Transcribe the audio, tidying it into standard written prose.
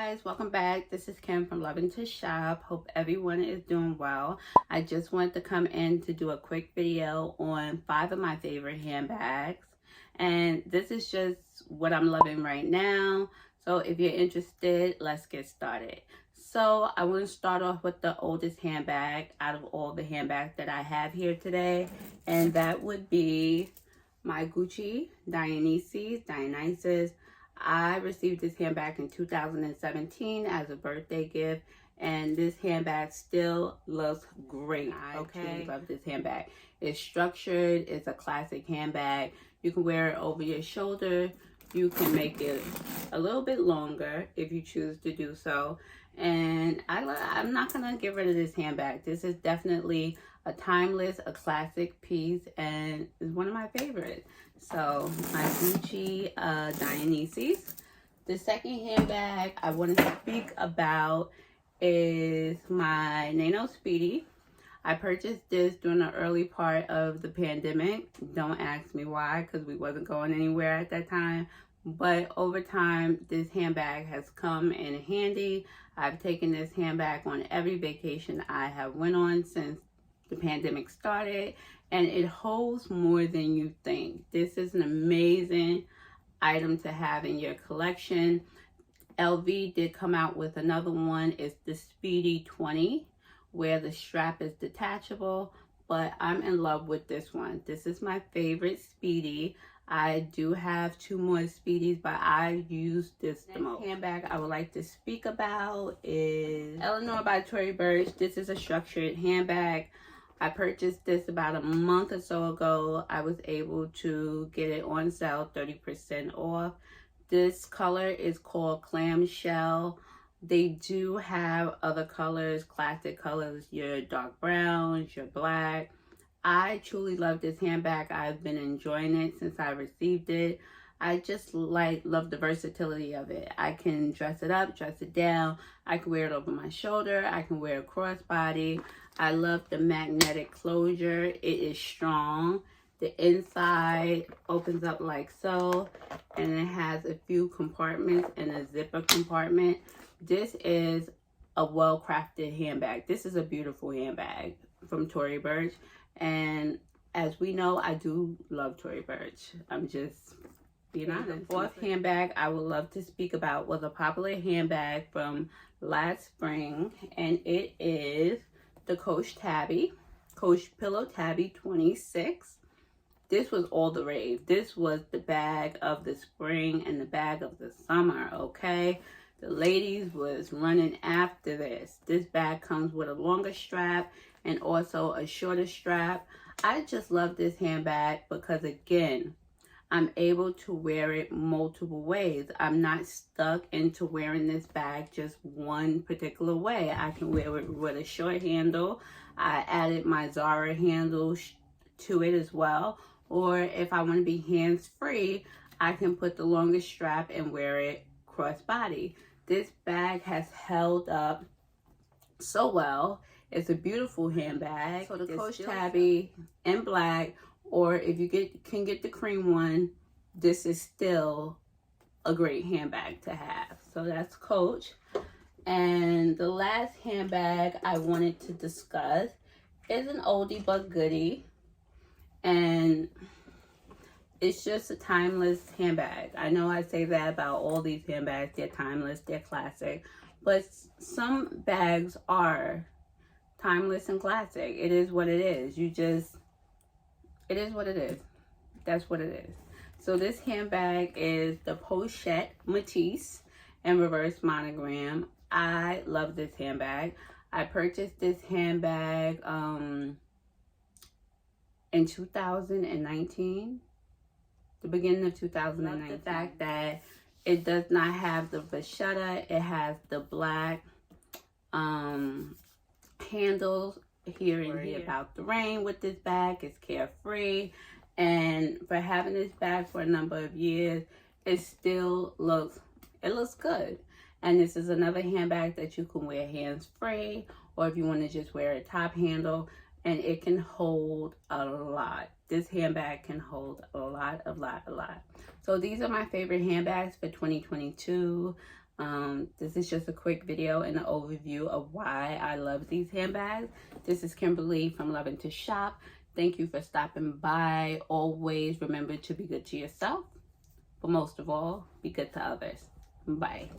guys, welcome back. This is Kim from Loving to Shop. Hope everyone is doing well. I just wanted to come in to do a quick video on 5 of my favorite handbags, and this is just what I'm loving right now. So if you're interested, let's get started. So I want to start off with the oldest handbag out of all the handbags that I have here today, and that would be my Gucci Dionysus. I received this handbag in 2017 as a birthday gift, and this handbag still looks great. I truly love this handbag. It's structured, it's a classic handbag. You can wear it over your shoulder. You can make it a little bit longer if you choose to do so. And I'm not gonna get rid of this handbag. This is definitely a timeless, a classic piece, and is one of my favorites. So my Gucci Dionysus. The second handbag I want to speak about is my NANO SPEEDY. I purchased this during the early part of the pandemic. Don't ask me why, because we wasn't going anywhere at that time. But over time, this handbag has come in handy. I've taken this handbag on every vacation I have went on since the pandemic started, and it holds more than you think. This is an amazing item to have in your collection. LV did come out with another one. It's the Speedy 20, where the strap is detachable, but I'm in love with this one. This is my favorite Speedy. I do have 2 more Speedies, but I use this the most. Handbag I would like to speak about is ELEANOR by Tory Burch. This is a structured handbag. I purchased this about a month or so ago. I was able to get it on sale, 30% off. This color is called Clamshell. They do have other colors, classic colors, your dark browns, your black. I truly love this handbag. I've been enjoying it since I received it. I just love the versatility of it. I can dress it up, dress it down. I can wear it over my shoulder. I can wear a crossbody. I love the magnetic closure. It is strong. The inside opens up like so, and it has a few compartments and a zipper compartment. This is a well-crafted handbag. This is a beautiful handbag from Tory Burch, and as we know, I do love Tory Burch. I'm just being honest. The fourth handbag I would love to speak about was a popular handbag from last spring, and it is the Coach Pillow Tabby 26. This was all the rave. This was the bag of the spring and the bag of the summer, okay? The ladies was running after this. This bag comes with a longer strap and also a shorter strap. I just love this handbag because, again, I'm able to wear it multiple ways. I'm not stuck into wearing this bag just one particular way. I can wear it with a short handle. I added my Zara handle to it as well. Or if I want to be hands-free, I can put the longest strap and wear it crossbody. This bag has held up so well. It's a beautiful handbag. So the Coach Tabby in black, or if you can get the cream one, this is still a great handbag to have. So that's Coach. And the last handbag I wanted to discuss is an oldie but goodie. And it's just a timeless handbag. I know I say that about all these handbags. They're timeless, they're classic. But some bags are timeless and classic. It is what it is. It is what it is. That's what it is. So this handbag is the Pochette MÉTIS and reverse monogram. I love this handbag. I purchased this handbag in 2019, the beginning of 2019. Love the fact that it does not have the vachetta. It has the black handles here and here about the rain with this bag. It's carefree, and for having this bag for a number of years, it still looks good. And this is another handbag that you can wear hands-free, or if you want to just wear a top handle, and it can hold a lot. This handbag can hold a lot. So these are my favorite handbags for 2022. This is just a quick video and an overview of why I love these handbags. This is Kimberly from Loving to Shop. Thank you for stopping by. Always remember to be good to yourself, but most of all, be good to others. Bye.